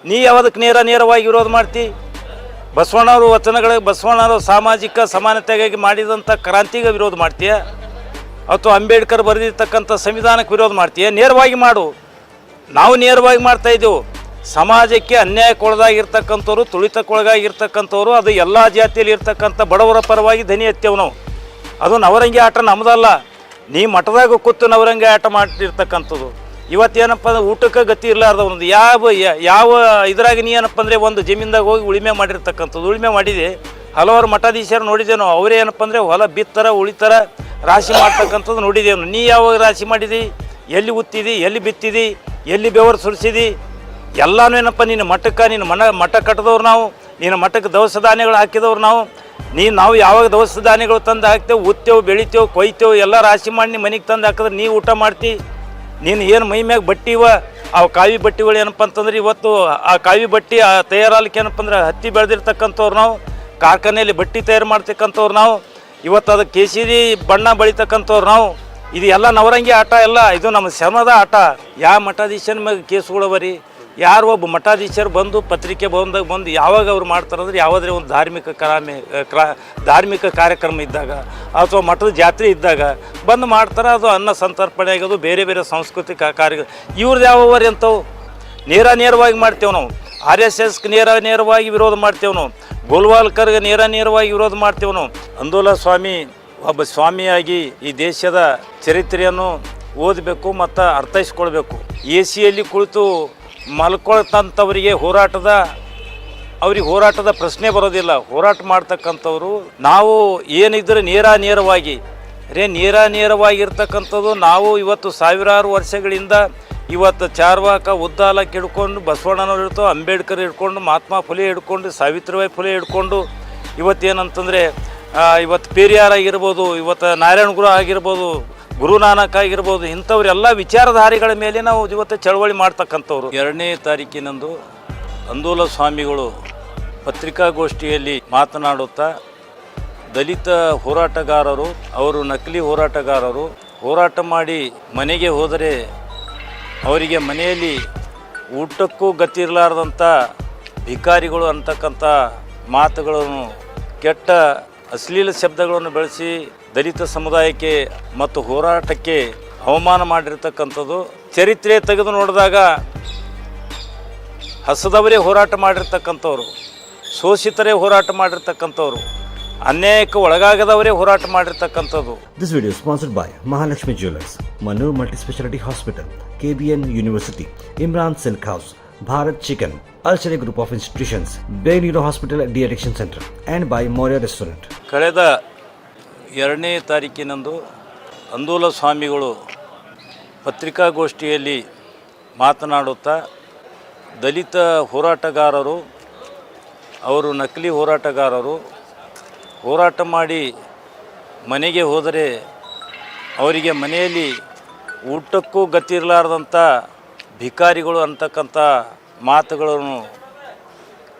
ನೀ ಯಾವುದಕ್ಕೆ ನೇರವಾಗಿ ವಿರೋಧ ಮಾಡ್ತಿ? ಬಸವಣ್ಣವರು ವಚನಗಳಿಗೆ ಬಸವಣ್ಣವರು ಸಾಮಾಜಿಕ ಸಮಾನತೆಗಾಗಿ ಮಾಡಿದಂಥ ಕ್ರಾಂತಿಗೆ ವಿರೋಧ ಮಾಡ್ತೀಯ ಅಥವಾ ಅಂಬೇಡ್ಕರ್ ಬರೆದಿರ್ತಕ್ಕಂಥ ಸಂವಿಧಾನಕ್ಕೆ ವಿರೋಧ ಮಾಡ್ತೀಯ? ನೇರವಾಗಿ ಮಾಡು. ನಾವು ನೇರವಾಗಿ ಮಾಡ್ತಾಯಿದ್ದೆವು. ಸಮಾಜಕ್ಕೆ ಅನ್ಯಾಯಕ್ಕೊಳಗಾಗಿರ್ತಕ್ಕಂಥವ್ರು, ತುಳಿತಕ್ಕೊಳಗಾಗಿರ್ತಕ್ಕಂಥವ್ರು, ಅದು ಎಲ್ಲ ಜಾತಿಯಲ್ಲಿ ಇರ್ತಕ್ಕಂಥ ಬಡವರ ಪರವಾಗಿ ಧ್ವನಿ ಎತ್ತೇವು ನಾವು. ಅದು ನವರಂಗಿ ಆಟ ನಮ್ಮದಲ್ಲ. ನೀ ಮಠದಾಗ ಕೂತು ನವರಂಗಿ ಆಟ ಮಾಡಿರ್ತಕ್ಕಂಥದ್ದು. ಇವತ್ತೇನಪ್ಪ ಅಂದ್ರೆ ಊಟಕ್ಕೆ ಗತಿ ಇರಲಾರ್ದವನದು ಯಾವ ಇದ್ರಾಗ ನೀ ಏನಪ್ಪ ಅಂದರೆ ಒಂದು ಜಮೀನ್ದಾಗ ಹೋಗಿ ಉಳಿಮೆ ಮಾಡಿರ್ತಕ್ಕಂಥದ್ದು. ಉಳಿಮೆ ಮಾಡಿದೆ ಹಲವಾರು ಮಠಾಧೀಶರು ನೋಡಿದೇನು. ಅವರೇ ಏನಪ್ಪ ಅಂದರೆ ಹೊಲ ಬಿತ್ತರ ಉಳಿತರ ರಾಶಿ ಮಾಡ್ತಕ್ಕಂಥದ್ದು ನೋಡಿದೇನು. ನೀ ಯಾವ ರಾಶಿ ಮಾಡಿದಿ? ಎಲ್ಲಿ ಉತ್ತಿದಿ? ಎಲ್ಲಿ ಬಿತ್ತಿದಿ? ಎಲ್ಲಿ ಬೆವರು ಸುರಿಸಿದಿ? ಎಲ್ಲನೂ ಏನಪ್ಪ ನಿನ್ನ ಮಠಕ್ಕೆ, ನಿನ್ನ ಮಠ ಕಟ್ಟಿದವ್ರು ನಾವು, ನಿನ್ನ ಮಠಕ್ಕೆ ದವಸ ಧಾನ್ಯಗಳು ಹಾಕಿದವ್ರು ನಾವು. ನಾವು ಯಾವಾಗ ದವಸ ಧಾನ್ಯಗಳು ತಂದು ಹಾಕ್ತೇವೆ, ಉತ್ತೇವೆ, ಬೆಳಿತೇವೆ, ಕೊಯ್ತೇವೆ, ಎಲ್ಲ ರಾಶಿ ಮಾಡಿ ನಿಮ್ಮ ಮನೆಗೆ ತಂದು ಹಾಕಿದ್ರೆ ನೀ ಊಟ ಮಾಡ್ತಿ. ನೀನು ಏನು ಮೈ ಮ್ಯಾಗ ಬಟ್ಟೆ ಇವ ಅವು ಕಾವಿ ಬಟ್ಟೆಗಳು ಏನಪ್ಪ ಅಂತಂದ್ರೆ ಇವತ್ತು ಆ ಕಾವಿ ಬಟ್ಟೆ ತಯಾರಾಲಿಕ್ಕೆ ಏನಪ್ಪ ಅಂದ್ರೆ ಹತ್ತಿ ಬೆಳೆದಿರ್ತಕ್ಕಂಥವ್ರು ನಾವು, ಕಾರ್ಖಾನೆಯಲ್ಲಿ ಬಟ್ಟೆ ತಯಾರು ಮಾಡ್ತಕ್ಕಂಥವ್ರು ನಾವು, ಇವತ್ತು ಅದು ಕೇಸರಿ ಬಣ್ಣ ಬಳಿತಕ್ಕಂಥವ್ರು ನಾವು. ಇದು ಎಲ್ಲ ನವರಂಗಿ ಆಟ ಎಲ್ಲ. ಇದು ನಮ್ಮ ಶ್ರಮದ ಆಟ. ಯಾವ ಮಠಾಧೀಶನ ಮ್ಯಾಗ ಕೇಸುಗಳು ಬರೀ ಯಾರು ಒಬ್ಬ ಮಠಾಧೀಶರು ಬಂದು ಪತ್ರಿಕೆ ಬಂದು ಯಾವಾಗ ಅವ್ರು ಮಾಡ್ತಾರಂದ್ರೆ ಯಾವುದೇ ಒಂದು ಧಾರ್ಮಿಕ ಕಾರ್ಯಕ್ರಮ ಇದ್ದಾಗ ಅಥವಾ ಮಠದ ಜಾತ್ರೆ ಇದ್ದಾಗ ಬಂದು ಮಾಡ್ತಾರೆ. ಅದು ಅನ್ನ ಸಂತರ್ಪಣೆ ಆಗೋದು, ಬೇರೆ ಬೇರೆ ಸಾಂಸ್ಕೃತಿಕ ಕಾರ್ಯ ಇವ್ರದ್ದು ಯಾವವರಿ ಅಂಥವು ನೇರವಾಗಿ ಮಾಡ್ತೇವೆ ನಾವು. RSSಗೆ ನೇರವಾಗಿ ವಿರೋಧ ಮಾಡ್ತೇವೆ ನಾವು. ಗೋಲ್ವಾಲ್ಕರ್ಗೆ ನೇರವಾಗಿ ವಿರೋಧ ಮಾಡ್ತೇವೆ ನಾವು. ಅಂದೋಲ ಸ್ವಾಮಿ ಒಬ್ಬ ಸ್ವಾಮಿಯಾಗಿ ಈ ದೇಶದ ಚರಿತ್ರೆಯನ್ನು ಓದಬೇಕು ಮತ್ತು ಅರ್ಥೈಸ್ಕೊಳ್ಬೇಕು. AC ಯಲ್ಲಿ ಕುಳಿತು ಮಲ್ಕೊಳ್ತಂಥವರಿಗೆ ಹೋರಾಟದ ಪ್ರಶ್ನೆ ಬರೋದಿಲ್ಲ. ಹೋರಾಟ ಮಾಡ್ತಕ್ಕಂಥವ್ರು ನಾವು ಏನಿದ್ರೆ ನೇರವಾಗಿರ್ತಕ್ಕಂಥದ್ದು. ನಾವು ಇವತ್ತು ಸಾವಿರಾರು ವರ್ಷಗಳಿಂದ ಇವತ್ತು ಚಾರ್ವಾಕ ಉದ್ದಾಲಕ್ಕೆ ಹಿಡ್ಕೊಂಡು ಬಸವಣ್ಣನವ್ರು ಹಿಡ್ಕೊಂಡು, ಅಂಬೇಡ್ಕರ್ ಹಿಡ್ಕೊಂಡು, ಮಹಾತ್ಮ ಫುಲೆ ಹಿಡ್ಕೊಂಡು, ಸಾವಿತ್ರಿಬಾಯಿ ಫುಲೆ ಹಿಡ್ಕೊಂಡು, ಇವತ್ತೇನಂತಂದರೆ ಇವತ್ತು ಪೇರಿಯಾರ್ ಆಗಿರ್ಬೋದು, ಇವತ್ತು ನಾರಾಯಣ ಗುರು ಆಗಿರ್ಬೋದು, ಗುರುನಾನಕ್ ಆಗಿರ್ಬೋದು, ಇಂಥವ್ರೆಲ್ಲ ವಿಚಾರಧಾರಿಗಳ ಮೇಲೆ ನಾವು ಇವತ್ತು ಚಳವಳಿ ಮಾಡ್ತಕ್ಕಂಥವ್ರು. 2ನೇ ತಾರೀಕಿನಂದು ಅಂದೋಲ ಸ್ವಾಮಿಗಳು ಪತ್ರಿಕಾಗೋಷ್ಠಿಯಲ್ಲಿ ಮಾತನಾಡುತ್ತಾ ದಲಿತ ಹೋರಾಟಗಾರರು, ಅವರು ನಕಲಿ ಹೋರಾಟಗಾರರು, ಹೋರಾಟ ಮಾಡಿ ಮನೆಗೆ ಹೋದರೆ ಅವರಿಗೆ ಮನೆಯಲ್ಲಿ ಊಟಕ್ಕೂ ಗತಿ ಇರಲಾರ್ದಂಥ ಭಿಕಾರಿಗಳು ಅಂತಕ್ಕಂಥ ಮಾತುಗಳನ್ನು, ಕೆಟ್ಟ ಅಶ್ಲೀಲ ಶಬ್ದಗಳನ್ನು ಬಳಸಿ ದಲಿತ ಸಮುದಾಯಕ್ಕೆ ಮತ್ತು ಹೋರಾಟಕ್ಕೆ ಅವಮಾನ ಮಾಡಿರ್ತಕ್ಕಂಥದ್ದು. ಚರಿತ್ರೆ ತೆಗೆದು ನೋಡಿದಾಗ ಹಸದವರೇ ಹೋರಾಟ ಮಾಡಿರ್ತಕ್ಕಂಥವ್ರು, ಶೋಷಿತರೇ ಹೋರಾಟ ಮಾಡಿರ್ತಕ್ಕಂಥವ್ರು, ಅನ್ಯಾಯಕ್ಕೆ ಒಳಗಾಗದವರೇ ಹೋರಾಟ ಮಾಡಿರ್ತಕ್ಕಂಥದ್ದು. This video is sponsored by Mahalakshmi Jewelers, Manu Multispeciality Hospital, KBN University, Imran Silk House, Bharat Chicken, Al Sharia Group of Institutions, Bay Neuro Hospital De-Addiction Center, and by Moria Restaurant. ಕಳೆದ 2ನೇ ತಾರೀಕಿನಂದು ಅಂದೋಲ ಸ್ವಾಮಿಗಳು ಪತ್ರಿಕಾಗೋಷ್ಠಿಯಲ್ಲಿ ಮಾತನಾಡುತ್ತಾ ದಲಿತ ಹೋರಾಟಗಾರರು, ಅವರು ನಕಲಿ ಹೋರಾಟಗಾರರು, ಹೋರಾಟ ಮಾಡಿ ಮನೆಗೆ ಹೋದರೆ ಅವರಿಗೆ ಮನೆಯಲ್ಲಿ ಊಟಕ್ಕೂ ಗತಿ ಇರಲಾರ್ದಂಥ ಭಿಕಾರಿಗಳು ಅಂತಕ್ಕಂಥ ಮಾತುಗಳನ್ನು,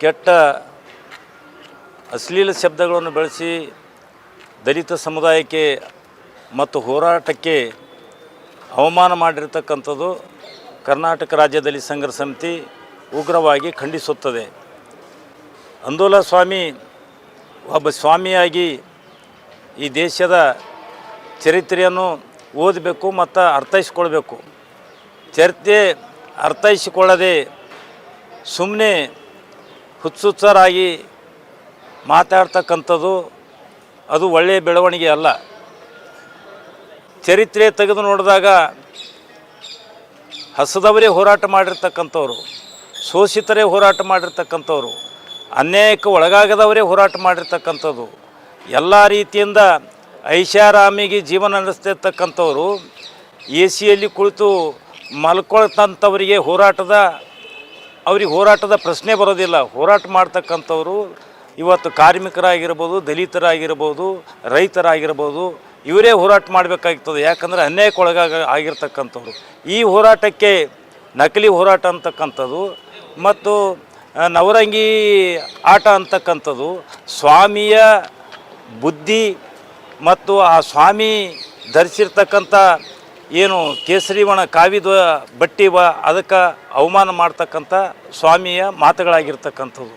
ಕೆಟ್ಟ ಅಶ್ಲೀಲ ಶಬ್ದಗಳನ್ನು ಬಳಸಿ ದಲಿತ ಸಮುದಾಯಕ್ಕೆ ಮತ್ತು ಹೋರಾಟಕ್ಕೆ ಅವಮಾನ ಮಾಡಿರ್ತಕ್ಕಂಥದ್ದು ಕರ್ನಾಟಕ ರಾಜ್ಯ ದಲಿತ ಸಂಘರ್ಷ ಸಮಿತಿ ಉಗ್ರವಾಗಿ ಖಂಡಿಸುತ್ತದೆ. ಅಂದೋಲ ಸ್ವಾಮಿ ಒಬ್ಬ ಸ್ವಾಮಿಯಾಗಿ ಈ ದೇಶದ ಚರಿತ್ರೆಯನ್ನು ಓದಬೇಕು ಮತ್ತು ಅರ್ಥೈಸ್ಕೊಳ್ಬೇಕು. ಚರಿತ್ರೆ ಅರ್ಥೈಸಿಕೊಳ್ಳದೆ ಸುಮ್ಮನೆ ಹುಚ್ಚುಚ್ಚರಾಗಿ ಮಾತಾಡ್ತಕ್ಕಂಥದ್ದು ಅದು ಒಳ್ಳೆಯ ಬೆಳವಣಿಗೆ ಅಲ್ಲ. ಚರಿತ್ರೆ ತೆಗೆದು ನೋಡಿದಾಗ ಹಸದವರೇ ಹೋರಾಟ ಮಾಡಿರ್ತಕ್ಕಂಥವ್ರು, ಶೋಷಿತರೇ ಹೋರಾಟ ಮಾಡಿರ್ತಕ್ಕಂಥವ್ರು, ಅನ್ಯಾಯಕ್ಕೆ ಒಳಗಾಗದವರೇ ಹೋರಾಟ ಮಾಡಿರ್ತಕ್ಕಂಥದ್ದು, ಎಲ್ಲ ರೀತಿಯಿಂದ ಐಷಾರಾಮಿಗೆ ಜೀವನ ನಡೆಸ್ತಿರ್ತಕ್ಕಂಥವ್ರು, AC ಕುಳಿತು ಮಲ್ಕೊಳ್ತಂಥವರಿಗೆ ಹೋರಾಟದ ಪ್ರಶ್ನೆ ಬರೋದಿಲ್ಲ. ಹೋರಾಟ ಮಾಡ್ತಕ್ಕಂಥವ್ರು ಇವತ್ತು ಕಾರ್ಮಿಕರಾಗಿರ್ಬೋದು, ದಲಿತರಾಗಿರ್ಬೋದು, ರೈತರಾಗಿರ್ಬೋದು, ಇವರೇ ಹೋರಾಟ ಮಾಡಬೇಕಾಗ್ತದೆ. ಯಾಕಂದರೆ ಅನ್ಯಾಯಕ್ಕೊಳಗ ಆಗಿರ್ತಕ್ಕಂಥವ್ರು. ಈ ಹೋರಾಟಕ್ಕೆ ನಕಲಿ ಹೋರಾಟ ಅಂತಕ್ಕಂಥದ್ದು ಮತ್ತು ನವರಂಗಿ ಆಟ ಅಂತಕ್ಕಂಥದ್ದು ಸ್ವಾಮಿಯ ಬುದ್ಧಿ ಮತ್ತು ಆ ಸ್ವಾಮಿ ಧರಿಸಿರ್ತಕ್ಕಂಥ ಏನು ಕೇಸರಿವಣ ಕಾವಿದ ಬಟ್ಟಿವ ಅದಕ್ಕೆ ಅವಮಾನ ಮಾಡ್ತಕ್ಕಂಥ ಸ್ವಾಮಿಯ ಮಾತುಗಳಾಗಿರ್ತಕ್ಕಂಥದ್ದು.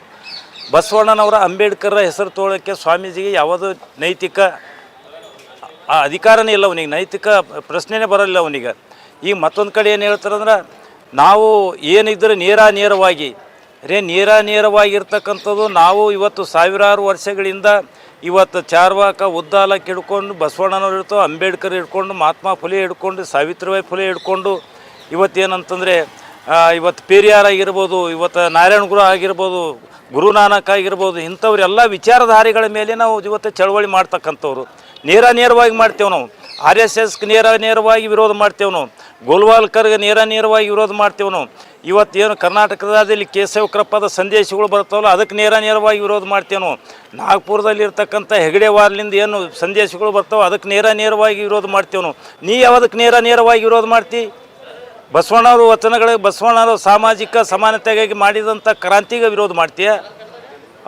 ಬಸವಣ್ಣನವರ ಅಂಬೇಡ್ಕರ್ ಹೆಸರು ತೊಗೊಳ್ಳೋಕ್ಕೆ ಸ್ವಾಮೀಜಿಗೆ ಯಾವುದೂ ನೈತಿಕ ಅಧಿಕಾರನೇ ಇಲ್ಲ, ಅವನಿಗೆ ನೈತಿಕ ಪ್ರಶ್ನೆನೇ ಬರೋಲ್ಲ ಅವನಿಗೆ. ಈಗ ಮತ್ತೊಂದು ಕಡೆ ಏನು ಹೇಳ್ತಾರಂದ್ರೆ, ನಾವು ಏನಿದ್ರೆ ನೇರವಾಗಿ ನೇರವಾಗಿರ್ತಕ್ಕಂಥದ್ದು ನಾವು ಇವತ್ತು ಸಾವಿರಾರು ವರ್ಷಗಳಿಂದ ಇವತ್ತು ಚಾರ್ವಾಕ ಉದ್ದಾಲಕ್ಕೆ ಹಿಡ್ಕೊಂಡು ಬಸವಣ್ಣನವ್ರು ಹಿಡ್ಕೊಂಡು ಅಂಬೇಡ್ಕರ್ ಹಿಡ್ಕೊಂಡು ಮಹಾತ್ಮ ಫುಲೆ ಹಿಡ್ಕೊಂಡು ಸಾವಿತ್ರಿಬಾಯಿ ಫುಲೆ ಹಿಡ್ಕೊಂಡು ಇವತ್ತೇನಂತಂದರೆ ಇವತ್ತು ಪೇರಿಯಾರ್ ಆಗಿರ್ಬೋದು, ಇವತ್ತು ನಾರಾಯಣ ಗುರು ಆಗಿರ್ಬೋದು, ಗುರುನಾನಕ್ ಆಗಿರ್ಬೋದು, ಇಂಥವ್ರೆಲ್ಲ ವಿಚಾರಧಾರೆಗಳ ಮೇಲೆ ನಾವು ಇವತ್ತು ಚಳವಳಿ ಮಾಡ್ತಕ್ಕಂಥವ್ರು. ನೇರವಾಗಿ ಮಾಡ್ತೇವೆ ನಾವು. RSSಗೆ ನೇರವಾಗಿ ವಿರೋಧ ಮಾಡ್ತೇವೆ ನಾವು. ಗೋಲ್ವಾಲ್ಕರ್ಗೆ ನೇರವಾಗಿ ವಿರೋಧ ಮಾಡ್ತೇವೆ ನಾವು. ಇವತ್ತೇನು ಕರ್ನಾಟಕದಲ್ಲಿ ಕೇಶವಕೃಪದ ಸಂದೇಶಗಳು ಬರ್ತಾವಲ್ಲ ಅದಕ್ಕೆ ನೇರವಾಗಿ ವಿರೋಧ ಮಾಡ್ತೇವೆ ನಾವು. ನಾಗ್ಪುರದಲ್ಲಿರ್ತಕ್ಕಂಥ ಹೆಗಡೆವಾರ್ಲಿಂದ ಏನು ಸಂದೇಶಗಳು ಬರ್ತಾವೆ ಅದಕ್ಕೆ ನೇರವಾಗಿ ವಿರೋಧ ಮಾಡ್ತೇವೆ ನಾವು. ನೀ ಯಾವುದಕ್ಕೆ ನೇರವಾಗಿ ವಿರೋಧ ಮಾಡ್ತಿ? ಬಸವಣ್ಣವ್ರ ವಚನಗಳಿಗೆ ಬಸವಣ್ಣವ್ರ ಸಾಮಾಜಿಕ ಸಮಾನತೆಗಾಗಿ ಮಾಡಿದಂಥ ಕ್ರಾಂತಿಗೆ ವಿರೋಧ ಮಾಡ್ತೀಯ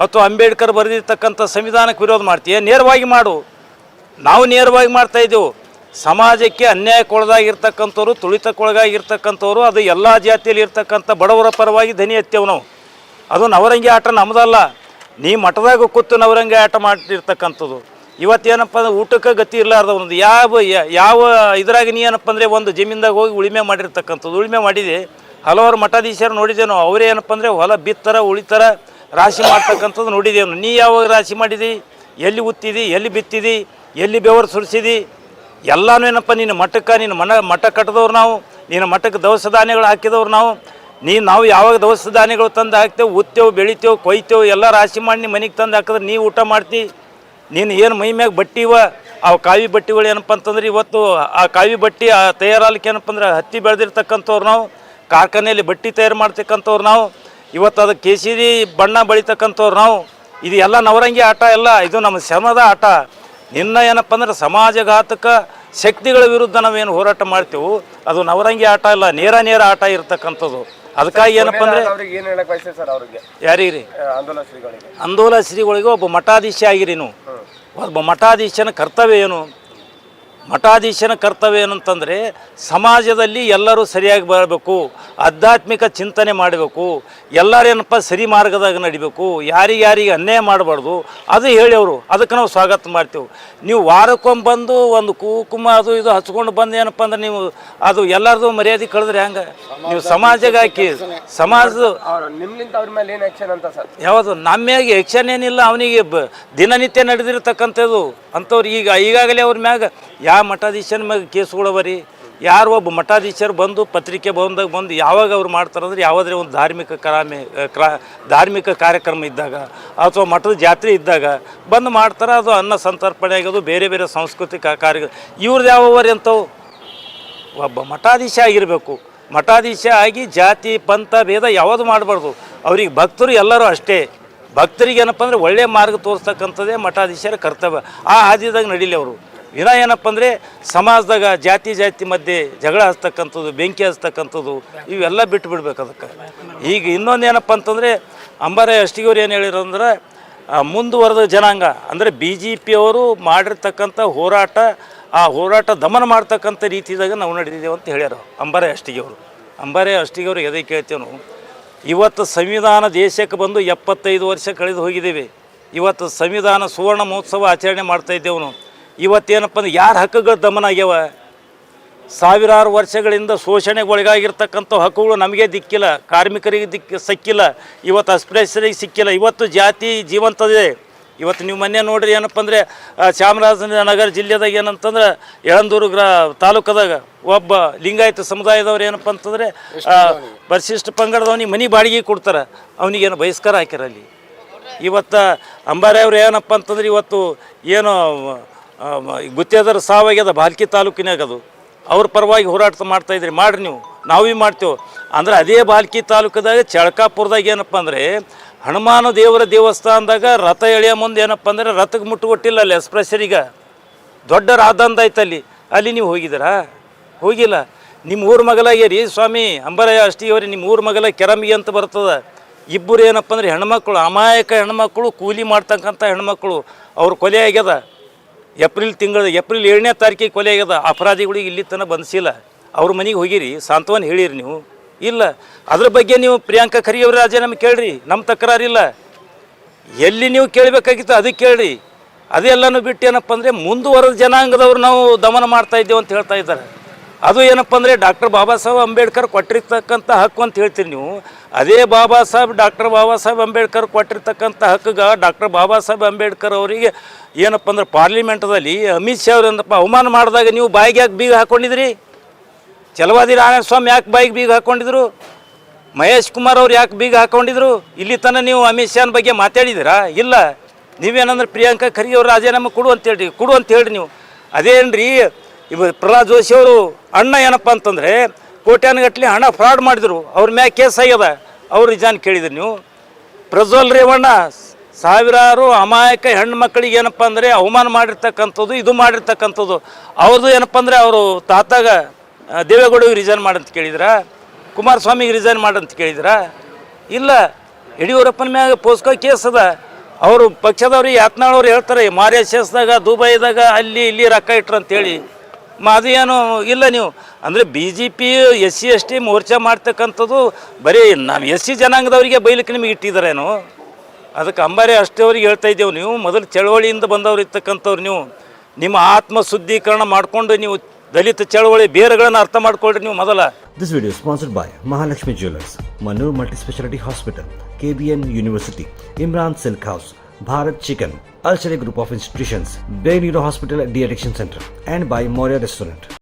ಅಥವಾ ಅಂಬೇಡ್ಕರ್ ಬರೆದಿರ್ತಕ್ಕಂಥ ಸಂವಿಧಾನಕ್ಕೆ ವಿರೋಧ ಮಾಡ್ತೀಯ? ನೇರವಾಗಿ ಮಾಡು. ನಾವು ನೇರವಾಗಿ ಮಾಡ್ತಾಯಿದ್ದೆವು. ಸಮಾಜಕ್ಕೆ ಅನ್ಯಾಯಕ್ಕೊಳಗಾಗಿರ್ತಕ್ಕಂಥವ್ರು, ತುಳಿತಕ್ಕೊಳಗಾಗಿರ್ತಕ್ಕಂಥವ್ರು, ಅದು ಎಲ್ಲ ಜಾತಿಯಲ್ಲಿ ಇರ್ತಕ್ಕಂಥ ಬಡವರ ಪರವಾಗಿ ಧ್ವನಿ ಎತ್ತೇವೆ ನಾವು. ಅದು ನವರಂಗಿ ಆಟ ನಮ್ಮದಲ್ಲ. ನೀ ಮಠದಾಗ ಕೂತು ನವರಂಗಿ ಆಟ ಮಾಡಿರ್ತಕ್ಕಂಥದ್ದು. ಇವತ್ತೇನಪ್ಪ ಅಂದ್ರೆ ಊಟಕ್ಕೆ ಗತಿ ಇರಲಾರ್ದವನದು ಯಾವ ಇದ್ರಾಗ ನೀ ಏನಪ್ಪ ಅಂದರೆ ಒಂದು ಜಮೀನ್ದಾಗ ಹೋಗಿ ಉಳಿಮೆ ಮಾಡಿರ್ತಕ್ಕಂಥದ್ದು. ಉಳಿಮೆ ಮಾಡಿದೆ ಹಲವಾರು ಮಠಾಧೀಶರು ನೋಡಿದ್ದೇವೆ ನಾವು. ಅವರೇ ಏನಪ್ಪ ಅಂದರೆ ಹೊಲ ಬಿತ್ತರ ಉಳಿತರ ರಾಶಿ ಮಾಡ್ತಕ್ಕಂಥದ್ದು ನೋಡಿದ್ದೇವೆ. ನೀ ಯಾವಾಗ ರಾಶಿ ಮಾಡಿದಿ? ಎಲ್ಲಿ ಉತ್ತಿದಿ? ಎಲ್ಲಿ ಬಿತ್ತಿದಿ? ಎಲ್ಲಿ ಬೆವರು ಸುರಿಸಿದಿ? ಎಲ್ಲನೂ ಏನಪ್ಪ ನಿನ್ನ ಮಠಕ್ಕೆ ನಿನ್ನ ಮಠ ಕಟ್ಟಿದವ್ರು ನಾವು. ನಿನ್ನ ಮಠಕ್ಕೆ ದವಸ ಧಾನ್ಯಗಳು ಹಾಕಿದವ್ರು ನಾವು. ನಾವು ಯಾವಾಗ ದವಸ ಧಾನ್ಯಗಳು ತಂದು ಹಾಕ್ತೇವೆ, ಉತ್ತೇವೆ, ಬೆಳಿತೇವೆ, ಕೊಯ್ತೇವೆ, ಎಲ್ಲ ರಾಶಿ ಮಾಡಿ ನಿಮ್ಮ ಮನೆಗೆ ತಂದು ಹಾಕಿದ್ರೆ ನೀವು ಊಟ ಮಾಡ್ತಿ. ನೀನು ಏನು ಮೈ ಮ್ಯಾಗ ಬಟ್ಟೆ ಇವ ಅವು ಕಾವಿ ಬಟ್ಟೆಗಳು ಏನಪ್ಪ ಅಂತಂದ್ರೆ ಇವತ್ತು ಆ ಕಾವಿ ಬಟ್ಟೆ ತಯಾರಾಲಿಕ್ಕೆ ಏನಪ್ಪ ಅಂದ್ರೆ ಹತ್ತಿ ಬೆಳೆದಿರ್ತಕ್ಕಂಥವ್ರು ನಾವು. ಕಾರ್ಖಾನೆಯಲ್ಲಿ ಬಟ್ಟೆ ತಯಾರು ಮಾಡ್ತಕ್ಕಂಥವ್ರು ನಾವು. ಇವತ್ತು ಅದಕ್ಕೆ ಕೇಸರಿ ಬಣ್ಣ ಬಳಿತಕ್ಕಂಥವ್ರು ನಾವು. ಇದು ಎಲ್ಲ ನವರಂಗಿ ಆಟ ಎಲ್ಲ. ಇದು ನಮ್ಮ ಶ್ರಮದ ಆಟ. ನಿನ್ನ ಏನಪ್ಪ ಅಂದ್ರೆ ಸಮಾಜಘಾತಕ ಶಕ್ತಿಗಳ ವಿರುದ್ಧ ನಾವೇನು ಹೋರಾಟ ಮಾಡ್ತೇವೆ ಅದು ನವರಂಗಿ ಆಟ ಇಲ್ಲ, ನೇರ ಆಟ ಇರ್ತಕ್ಕಂಥದ್ದು. ಅದಕ್ಕಾಗಿ ಏನಪ್ಪ ಅಂದರೆ ಯಾರಿಗೆ ಅಂದೋಲ ಶ್ರೀಗಳಿಗೆ ಒಬ್ಬ ಮಠಾಧೀಶ ಆಗಿರಿ ನೀವು. ಒಬ್ಬ ಮಠಾಧೀಶನ ಕರ್ತವ್ಯ ಏನು? ಮಠಾಧೀಶನ ಕರ್ತವ್ಯ ಏನಂತಂದರೆ ಸಮಾಜದಲ್ಲಿ ಎಲ್ಲರೂ ಸರಿಯಾಗಿ ಬರಬೇಕು, ಆಧ್ಯಾತ್ಮಿಕ ಚಿಂತನೆ ಮಾಡಬೇಕು, ಎಲ್ಲರೇನಪ್ಪ ಸರಿ ಮಾರ್ಗದಾಗ ನಡಿಬೇಕು, ಯಾರಿಗೆ ಅನ್ಯಾಯ ಮಾಡಬಾರ್ದು ಅದು ಹೇಳಿ ಅವರು. ಅದಕ್ಕೆ ನಾವು ಸ್ವಾಗತ ಮಾಡ್ತೇವೆ. ನೀವು ವಾರಕ್ಕೊಮ್ಮೆ ಬಂದು ಒಂದು ಕುಂಕುಮ ಅದು ಇದು ಹಚ್ಕೊಂಡು ಬಂದು ಏನಪ್ಪ ಅಂದ್ರೆ ನೀವು ಅದು ಎಲ್ಲರದು ಮರ್ಯಾದೆ ಕಳೆದ್ರೆ ಹೆಂಗೆ? ನೀವು ಸಮಾಜಕ್ಕೆ ಹಾಕಿ ಸಮಾಜದ ಯಾವುದು ನಮ್ಮ ಮ್ಯಾಗ ಆ್ಯಕ್ಷನ್ ಏನಿಲ್ಲ. ಅವನಿಗೆ ದಿನನಿತ್ಯ ನಡೆದಿರ್ತಕ್ಕಂಥದ್ದು ಅಂಥವ್ರು ಈಗಾಗಲೇ ಅವ್ರ ಮ್ಯಾಗ ಯಾವ ಮಠಾಧೀಶನ ಮ್ಯಾಗ ಕೇಸುಗಳು ಬರೀ ಯಾರು ಒಬ್ಬ ಮಠಾಧೀಶರು ಬಂದು ಪತ್ರಿಕೆ ಬಂದು ಯಾವಾಗ ಅವ್ರು ಮಾಡ್ತಾರಂದ್ರೆ ಯಾವುದೇ ಒಂದು ಧಾರ್ಮಿಕ ಕಾರ್ಯಕ್ರಮ ಇದ್ದಾಗ ಅಥವಾ ಮಠದ ಜಾತ್ರೆ ಇದ್ದಾಗ ಬಂದು ಮಾಡ್ತಾರೆ. ಅದು ಅನ್ನ ಸಂತರ್ಪಣೆ ಆಗೋದು, ಬೇರೆ ಸಾಂಸ್ಕೃತಿಕ ಕಾರ್ಯ ಇವ್ರದ್ದು ಯಾವವರಿ ಅಂಥವು. ಒಬ್ಬ ಮಠಾಧೀಶ ಆಗಿರಬೇಕು. ಮಠಾಧೀಶ ಆಗಿ ಜಾತಿ ಪಂಥ ಭೇದ ಯಾವುದು ಮಾಡಬಾರ್ದು. ಅವ್ರಿಗೆ ಭಕ್ತರು ಎಲ್ಲರೂ ಅಷ್ಟೇ. ಭಕ್ತರಿಗೆ ಏನಪ್ಪ ಅಂದರೆ ಒಳ್ಳೆಯ ಮಾರ್ಗ ತೋರಿಸ್ತಕ್ಕಂಥದ್ದೇ ಮಠಾಧೀಶರ ಕರ್ತವ್ಯ. ಆ ಹಾದಿದಾಗ ನಡೀಲಿ ಅವರು. ವಿನ ಏನಪ್ಪ ಅಂದರೆ ಸಮಾಜದಾಗ ಜಾತಿ ಮಧ್ಯೆ ಜಗಳ ಹಚ್ತಕ್ಕಂಥದ್ದು, ಬೆಂಕಿ ಹಚ್ತಕ್ಕಂಥದ್ದು ಇವೆಲ್ಲ ಬಿಟ್ಟು ಬಿಡ್ಬೇಕು. ಅದಕ್ಕೆ ಈಗ ಇನ್ನೊಂದು ಏನಪ್ಪ ಅಂತಂದರೆ ಅಂಬಾರೆ ಅಷ್ಟಿಗವ್ರು ಏನು ಹೇಳಿರಂದ್ರೆ ಮುಂದುವರೆದ ಜನಾಂಗ ಅಂದರೆ BJP ಅವರು ಮಾಡಿರ್ತಕ್ಕಂಥ ಹೋರಾಟ, ಆ ಹೋರಾಟ ದಮನ ಮಾಡ್ತಕ್ಕಂಥ ರೀತಿದಾಗ ನಾವು ನಡೆದಿದ್ದೇವೆ ಅಂತ ಹೇಳ್ಯಾರ ಅಂಬಾರೆ ಅಷ್ಟಿಗವರು. ಎದೆ ಕೇಳ್ತೇವೆ ನಾವು. ಇವತ್ತು ಸಂವಿಧಾನ ದೇಶಕ್ಕೆ ಬಂದು 75 ವರ್ಷ ಕಳೆದು ಹೋಗಿದ್ದೇವೆ. ಇವತ್ತು ಸಂವಿಧಾನ ಸುವರ್ಣ ಮಹೋತ್ಸವ ಆಚರಣೆ ಮಾಡ್ತಾಯಿದ್ದೇವೆ ನಾವು. ಇವತ್ತೇನಪ್ಪ ಅಂದ್ರೆ ಯಾರ ಹಕ್ಕುಗಳು ದಮನ ಆಗ್ಯಾವ? ಸಾವಿರಾರು ವರ್ಷಗಳಿಂದ ಶೋಷಣೆಗೊಳಗಾಗಿರ್ತಕ್ಕಂಥ ಹಕ್ಕುಗಳು ನಮಗೆ ದಿಕ್ಕಿಲ್ಲ, ಕಾರ್ಮಿಕರಿಗೆ ಸಿಕ್ಕಿಲ್ಲ, ಇವತ್ತು ಅಸ್ಪೃಶ್ಯರಿಗೆ ಸಿಕ್ಕಿಲ್ಲ. ಇವತ್ತು ಜಾತಿ ಜೀವಂತದಿದೆ. ಇವತ್ತು ನೀವು ಮೊನ್ನೆ ನೋಡ್ರಿ ಏನಪ್ಪ ಅಂದರೆ ಚಾಮರಾಜನಗರ ಜಿಲ್ಲೆದಾಗ ಏನಂತಂದ್ರೆ ಯಳಂದೂರು ತಾಲೂಕದಾಗ ಒಬ್ಬ ಲಿಂಗಾಯತ ಸಮುದಾಯದವ್ರು ಏನಪ್ಪ ಅಂತಂದರೆ ಪರಿಶಿಷ್ಟ ಪಂಗಡದವನಿಗೆ ಮನೆ ಬಾಡಿಗೆ ಕೊಡ್ತಾರೆ. ಅವನಿಗೇನು ಬಹಿಷ್ಕಾರ ಹಾಕ್ಯಾರ ಅಲ್ಲಿ. ಇವತ್ತು ಅಂಬಾರೆ ಅವ್ರು ಏನಪ್ಪ ಅಂತಂದ್ರೆ ಇವತ್ತು ಏನು ಗುತ್ತೇದಾರ ಸಾವಾಗ್ಯದ ಬಾಲ್ಕಿ ತಾಲೂಕಿನಾಗ, ಅದು ಅವ್ರ ಪರವಾಗಿ ಹೋರಾಟ ಮಾಡ್ತಾಯಿದ್ರಿ. ಮಾಡಿರಿ ನೀವು, ನಾವೇ ಮಾಡ್ತೇವೆ. ಅಂದ್ರೆ ಅದೇ ಬಾಲ್ಕಿ ತಾಲೂಕದಾಗ ಚಳಕಾಪುರದಾಗ ಏನಪ್ಪ ಅಂದರೆ ಹನುಮಾನ ದೇವರ ದೇವಸ್ಥಾನದಾಗ ರಥ ಎಳೆಯೋ ಮುಂದೆ ಏನಪ್ಪ ಅಂದರೆ ರಥಕ್ಕೆ ಮುಟ್ಟುಕೊಟ್ಟಿಲ್ಲ ಅಲ್ಲಿ ಎಕ್ಸ್ಪ್ರೆಷರಿಗೆ. ದೊಡ್ಡ ರಾಧಾಂತ ಐತಲ್ಲಿ. ಅಲ್ಲಿ ನೀವು ಹೋಗಿದ್ದೀರಾ? ಹೋಗಿಲ್ಲ. ನಿಮ್ಮ ಊರ ಮಗಲಾಗ್ಯಾರಿ ಸ್ವಾಮಿ ಅಂಬಾರೆ ಅಷ್ಟಿಗವ್ರಿ. ನಿಮ್ಮ ಊರ ಮಗಲ ಕೆರಮಿಗೆ ಅಂತ ಬರ್ತದೆ. ಇಬ್ಬರು ಏನಪ್ಪ ಅಂದರೆ ಹೆಣ್ಮಕ್ಳು, ಅಮಾಯಕ ಹೆಣ್ಮಕ್ಳು, ಕೂಲಿ ಮಾಡ್ತಕ್ಕಂಥ ಹೆಣ್ಮಕ್ಳು ಅವ್ರು ಕೊಲೆ ಆಗ್ಯದ. ಏಪ್ರಿಲ್ 7ನೇ ತಾರೀಕಿಗೆ ಕೊಲೆ ಆಗ್ಯದ. ಅಪರಾಧಿಗಳಿಗೆ ಇಲ್ಲಿ ತನಕ ಬಂಧಿಸಿಲ್ಲ. ಅವ್ರ ಮನೆಗೆ ಹೋಗಿರಿ, ಸಾಂತ್ವನ ಹೇಳಿರಿ ನೀವು? ಇಲ್ಲ. ಅದ್ರ ಬಗ್ಗೆ ನೀವು ಪ್ರಿಯಾಂಕಾ ಖರ್ಗೆ ಅವ್ರ ರಾಜೀನಾಮೆ ಕೇಳ್ರಿ, ನಮ್ಮ ತಕರಾರಿಲ್ಲ. ಎಲ್ಲಿ ನೀವು ಕೇಳಬೇಕಾಗಿತ್ತು ಅದಕ್ಕೆ ಕೇಳ್ರಿ. ಅದೆಲ್ಲನೂ ಬಿಟ್ಟು ಏನಪ್ಪ ಅಂದರೆ ಮುಂದುವರೆದ ಜನಾಂಗದವ್ರು ನಾವು ದಮನ ಮಾಡ್ತಾ ಇದ್ದೇವೆ ಅಂತ ಹೇಳ್ತಾ ಇದ್ದಾರೆ. ಅದು ಏನಪ್ಪ ಅಂದರೆ ಡಾಕ್ಟರ್ ಬಾಬಾ ಸಾಹೇಬ್ ಅಂಬೇಡ್ಕರ್ ಕೊಟ್ಟಿರ್ತಕ್ಕಂಥ ಹಕ್ಕು ಅಂತ ಹೇಳ್ತೀರಿ ನೀವು. ಅದೇ ಡಾಕ್ಟರ್ ಬಾಬಾ ಸಾಹೇಬ್ ಅಂಬೇಡ್ಕರ್ ಕೊಟ್ಟಿರ್ತಕ್ಕಂಥ ಹಕ್ಕಿಗೆ ಡಾಕ್ಟರ್ ಬಾಬಾ ಸಾಹೇಬ್ ಅಂಬೇಡ್ಕರ್ ಅವರಿಗೆ ಏನಪ್ಪ ಅಂದ್ರೆ ಪಾರ್ಲಿಮೆಂಟದಲ್ಲಿ ಅಮಿತ್ ಶಾ ಅವ್ರೇನಪ್ಪ ಅವಮಾನ ಮಾಡಿದಾಗ ನೀವು ಬಾಯಿಗೆ ಯಾಕೆ ಬೀಗ ಹಾಕ್ಕೊಂಡಿದ್ರಿ? ಛಲವಾದಿ ನಾರಾಯಣಸ್ವಾಮಿ ಯಾಕೆ ಬಾಯಿಗೆ ಬೀಗ ಹಾಕ್ಕೊಂಡಿದ್ರು? ಮಹೇಶ್ ಕುಮಾರ್ ಅವ್ರು ಯಾಕೆ ಬೀಗ ಹಾಕ್ಕೊಂಡಿದ್ರು? ಇಲ್ಲಿ ತನಕ ನೀವು ಅಮಿತ್ ಶಾನ್ ಬಗ್ಗೆ ಮಾತಾಡಿದ್ದೀರಾ? ಇಲ್ಲ. ನೀವೇನಂದ್ರೆ ಪ್ರಿಯಾಂಕಾ ಖರ್ಗೆ ಅವ್ರು ರಾಜೀನಾಮೆ ಕೊಡು ಅಂತ ಹೇಳ್ರಿ ನೀವು. ಅದೇನ್ರಿ ಪ್ರಹ್ಲಾದ್ ಜೋಶಿ ಅವರು ಅಣ್ಣ ಏನಪ್ಪ ಅಂತಂದರೆ ಕೋಟ್ಯಾನುಗಟ್ಟಲೆ ಹಣ ಫ್ರಾಡ್ ಮಾಡಿದ್ರು, ಅವ್ರ ಮ್ಯಾಗ ಕೇಸ್ ಆಗ್ಯದ, ಅವ್ರು ರಿಜಾನ್ ಕೇಳಿದ್ರಿ ನೀವು. ಪ್ರಜ್ವಲ್ ರೇವಣ್ಣ ಸಾವಿರಾರು ಅಮಾಯಕ ಹೆಣ್ಣು ಮಕ್ಕಳಿಗೆ ಏನಪ್ಪ ಅಂದರೆ ಅವಮಾನ ಮಾಡಿರ್ತಕ್ಕಂಥದ್ದು, ಇದು ಮಾಡಿರ್ತಕ್ಕಂಥದ್ದು. ಅವ್ರದ್ದು ಏನಪ್ಪ ಅಂದರೆ ಅವರು ತಾತಾಗ ದೇವೇಗೌಡಗೆ ರಿಜೈನ್ ಮಾಡಂತ ಕೇಳಿದ್ರ? ಕುಮಾರಸ್ವಾಮಿಗೆ ರಿಜೈನ್ ಮಾಡಂತ ಕೇಳಿದ್ರ? ಇಲ್ಲ. ಯಡಿಯೂರಪ್ಪನ ಮ್ಯಾಗ ಪೋಸ್ಕೋ ಕೇಸ್ ಅದ. ಅವರು ಪಕ್ಷದವ್ರಿಗೆ ಯಾತ್ನಾಳವ್ರು ಹೇಳ್ತಾರೆ ಮಾರಿಷಸ್ದಾಗ ದುಬೈದಾಗ ಅಲ್ಲಿ ಇಲ್ಲಿ ರೊಕ್ಕ ಇಟ್ರು ಅಂತೇಳಿ. ಅದು ಏನು ಇಲ್ಲ. ನೀವು ಅಂದರೆ BJP SC ST ಮೋರ್ಚಾ ಮಾಡ್ತಕ್ಕಂಥದ್ದು ಬರೀ ನಾವು SC ಜನಾಂಗದವರಿಗೆ ಬೈಲಿಕ್ಕೆ ನಿಮಗೆ ಇಟ್ಟಿದ್ದಾರೇನು? ಅದಕ್ಕೆ ಅಂಬಾರಿ ಅಷ್ಟೇ ಅವ್ರಿಗೆ ಹೇಳ್ತಾ ಇದ್ದೇವೆ. ನೀವು ಮೊದಲು ಚಳವಳಿಯಿಂದ ಬಂದವ್ರು ಇರ್ತಕ್ಕಂಥವ್ರು. ನೀವು ನಿಮ್ಮ ಆತ್ಮಶುದ್ಧೀಕರಣ ಮಾಡಿಕೊಂಡು ನೀವು ದಲಿತ ಚಳವಳಿ ಬೇರೆಗಳನ್ನು ಅರ್ಥ ಮಾಡ್ಕೊಳ್ರಿ ನೀವು ಮೊದಲ. This video is sponsored by Mahalakshmi Jewelers, Manu Multispeciality Hospital, KBN University, Imran Silk House, Bharat Chicken, Al Sharia Group of Institutions, Bay Neuro Hospital De-Addiction Center, and by Moria Restaurant.